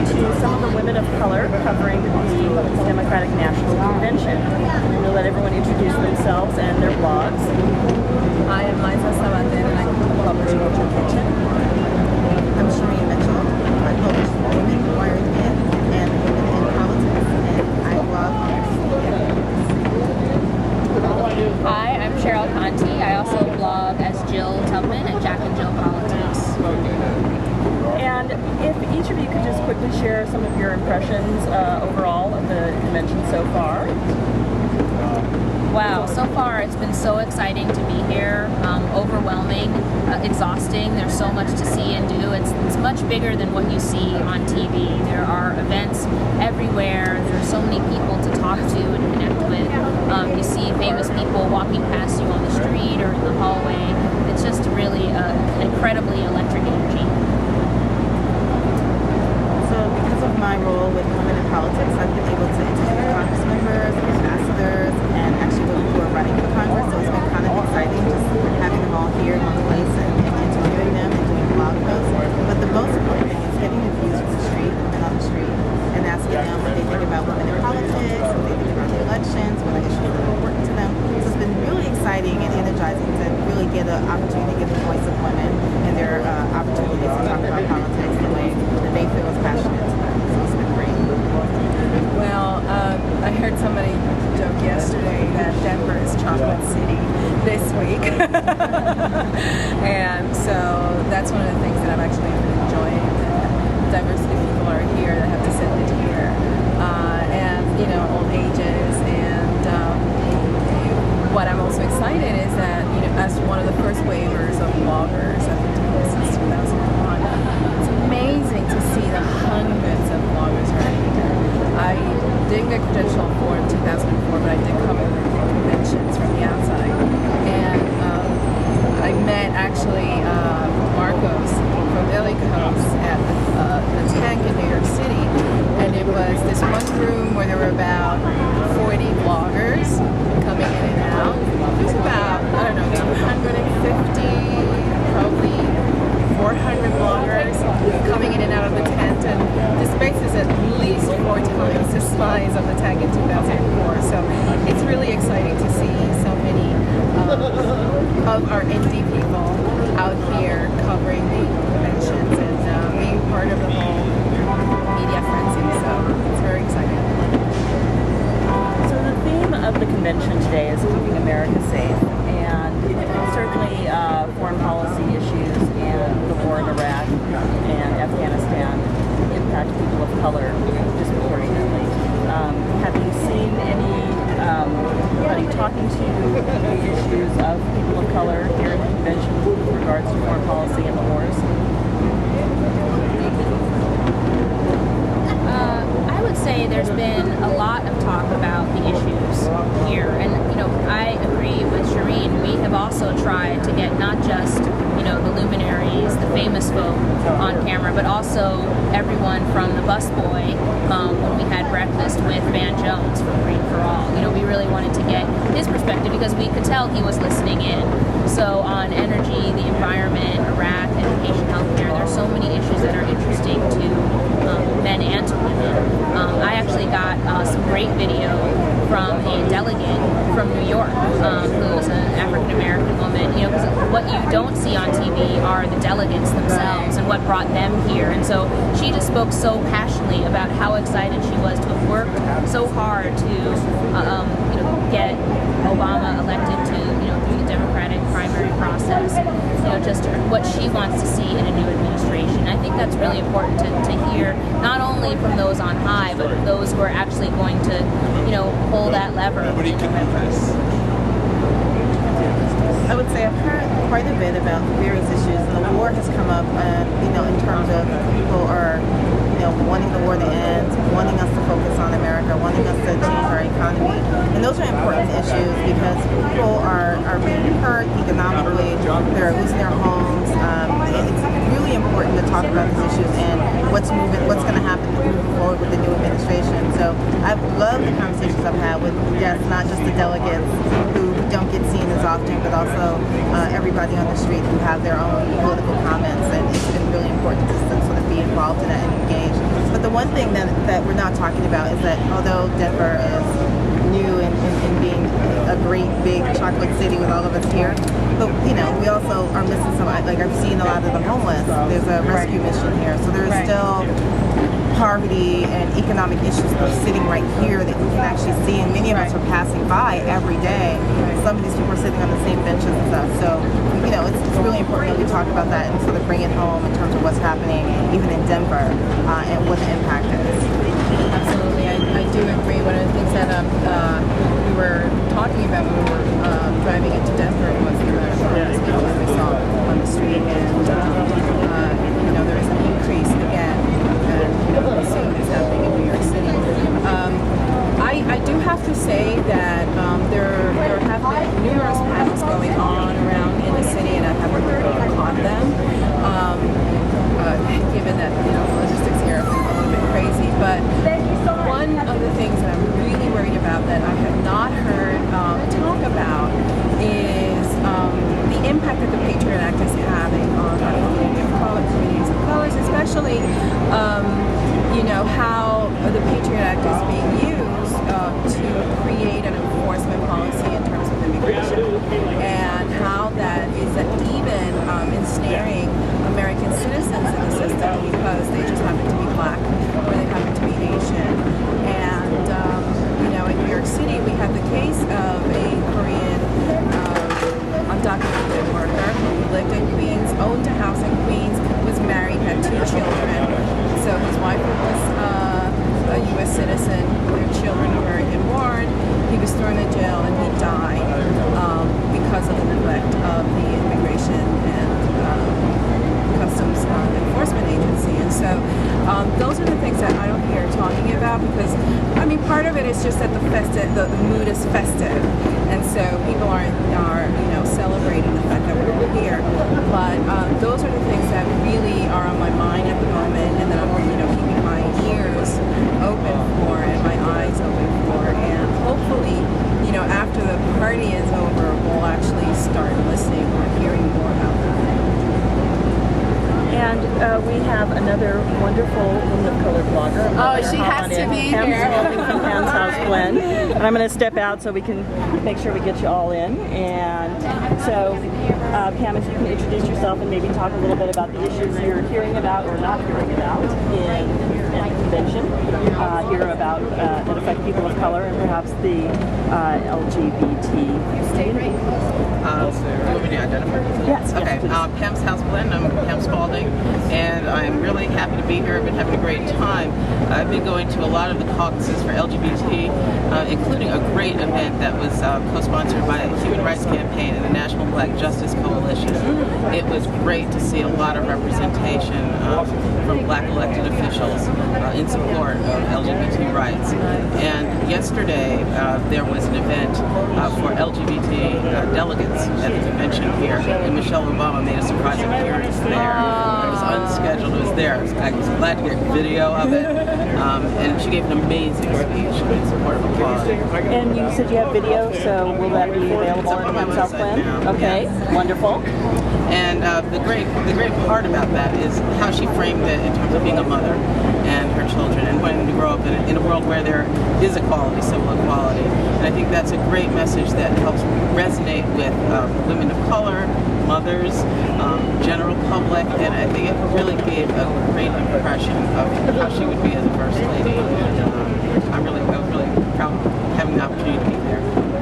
talking to some of the women of color covering the Democratic National Convention. I'm going to let everyone introduce themselves and their blogs. I am Niles, and I publish Culture Kitchen. I'm Shireen. I publish Women Wired In and Women in Politics, and I blog on Hi, I'm Cheryl Contee. I also blog as Jill Tubman at Jack and Jill Politics. And if each of you could just quickly share some of your impressions overall of the convention so far. Wow, so far it's been so exciting to be here, overwhelming, exhausting. There's so much to see and do. It's much bigger than what you see on TV. There are events everywhere. There are so many people to talk to and connect with. You see famous people walking past you on the street or in the hallway. It's just really incredibly electric energy. So because of my role with Women in Politics, I've been able to interview Congress members, ambassadors, and actually women who are running for Congress. So it's been kind of exciting just having them all here in one place and interviewing them and doing blog posts. But the most important thing is getting the views from the street, women on the street, and asking them what they think about women in politics, what they think about the elections, what issues that are important to them. So it's been really exciting and energizing to really get an opportunity to get the voice of women and their opportunities to talk about politics the way that they feel is passionate to them. So it's been great. Well, I heard somebody joke yesterday that Denver is Chocolate City this week. And so that's one of the things that I'm actually enjoying, that diversity of people are here that have descended here. And, you know, old ages. And what I'm also excited is that, you know, as one of the first waivers of bloggers, I've been doing this since 2001, it's amazing to see the hundreds of bloggers running here. I didn't get credential for in 2004, but I did cover conventions from the outside. And I met actually Marcos from Illyco's at the Tank in New York City. And it was this one room where there were about 40 bloggers coming in and out. It was about, I don't know, 250, probably 400 bloggers coming in and out of the tent, and the space is at least 4 times the size of the Tank in 2004. So it's really exciting to see so many of our indie people out here covering the conventions and being part of the whole media frenzy. So it's very exciting. So the theme of the convention today is keeping America safe, and certainly foreign policy issues and the war in Iraq and Afghanistan impact people of color disproportionately. Have you seen anybody talking to the issues of people of color here at the convention with regards to foreign policy and the wars? I would say there's been a lot of talk about the issues here, and you know, I agree with Shireen. We have also tried to get not just, you know, the luminaries, the famous folk on camera, but also everyone from the busboy when we had breakfast with Van Jones from Green for All. You know, we really wanted to get his perspective because we could tell he was listening in. So on energy, the environment, Iraq, education, healthcare, there's so many issues that are interesting to men and to women. I actually got some great video from a delegate from New York who's an African-American woman. You know, because what you don't see on TV are the delegates themselves and what brought them here. And so she just spoke so passionately about how excited she was to have worked so hard to, you know, get Obama elected to, you know, through the Democratic primary process. You know, just what she wants to see in a new administration. I think that's really important to hear, not only from those on high, but those who are actually going to, you know, pull that lever. Nobody can confess. I would say I've heard quite a bit about various issues, and the war has come up, you know, in terms of people are, you know, wanting the war to end, wanting us to focus on America, wanting us to change our economy. And those are important issues because people are being hurt economically, they're losing their homes. It's really important to talk about these issues and what's going to happen moving forward with the new administration. So I've loved the conversations I've had with guests, not just the delegates who don't get seen as often, but also everybody on the street who have their own political comments. And it's been really important to sort of be involved in that and engage. But the one thing that we're not talking about is that although Denver is new in being a great big chocolate city with all of us here, but we also are missing some. Like I've seen a lot of the homeless. There's a rescue mission here, so there's still poverty and economic issues that are sitting right here that we can actually see, and many of us are passing by every day. Some of these people are sitting on the same benches and stuff. So it's really important that we talk about that and sort of bring it home in terms of what's happening even in Denver and what the impact is. Absolutely, I do agree. One of the things that we were talking about when we were driving into Denver was the amount of homeless people that we saw on the street, and there is an increase again, and we're seeing this happening in New York City. I do have to say that there have been numerous panels going on around in the city, and I haven't really caught them. Given that logistics here are a little bit crazy, but one of the things that I'm really worried about that I have not heard talk about is the impact that the Patriot Act is having on our communities of colors, especially how the Patriot Act is being used to create an enforcement policy in terms of immigration, and how that is even ensnaring American citizens in the system because they just happen to be black or they happen to be Asian. And in New York City, we have the case of a Korean undocumented worker who lived in Queens, owned a house in Queens, was married, had 2 children. So his wife was a U.S. citizen. Their children were American born. He was thrown in jail and he died because of the neglect of the Immigration and Customs Enforcement Agency. And so those are the things that I don't hear talking about because, part of it is just that the mood is festive. And so people are celebrating the fact that we're here. But those are the things that really are on my mind at the moment and that I'm keeping my ears open for and my eyes open for. And hopefully, after the party is over, we'll actually start listening or hearing more about that. And we have another wonderful woman of color blogger. Oh, she has to be here. Spaulding from Pam's House, Glenn. And I'm going to step out so we can make sure we get you all in. And so, Pam, if you can introduce yourself and maybe talk a little bit about the issues you're hearing about or not hearing about in the convention. Hear about that affect people of color and perhaps the LGBT community. You want me to identify? Yes. Okay. Pam's House Blend. I'm Pam Spaulding, and I'm really happy to be here. I've been having a great time. I've been going to a lot of the caucuses for LGBT, including a great event that was co-sponsored by the Human Rights Campaign and the National Black Justice Coalition. It was great to see a lot of representation from black elected officials in support of LGBT rights. And yesterday there was an event for LGBT delegates at the convention here, and Michelle Obama made a surprise appearance there. It was unscheduled. It was there. I was glad to get video of it, and she gave an amazing speech in support of equality. And you said you have video, so will that be available on Pam's House Plan? Okay, yes. Wonderful. And the great part about that is how she framed it in terms of being a mother and her children and wanting to grow up in a world where there is equality, civil equality. And I think that's a great message that helps resonate with women of color, mothers, general public, and I think it really gave a great impression of how she would be as a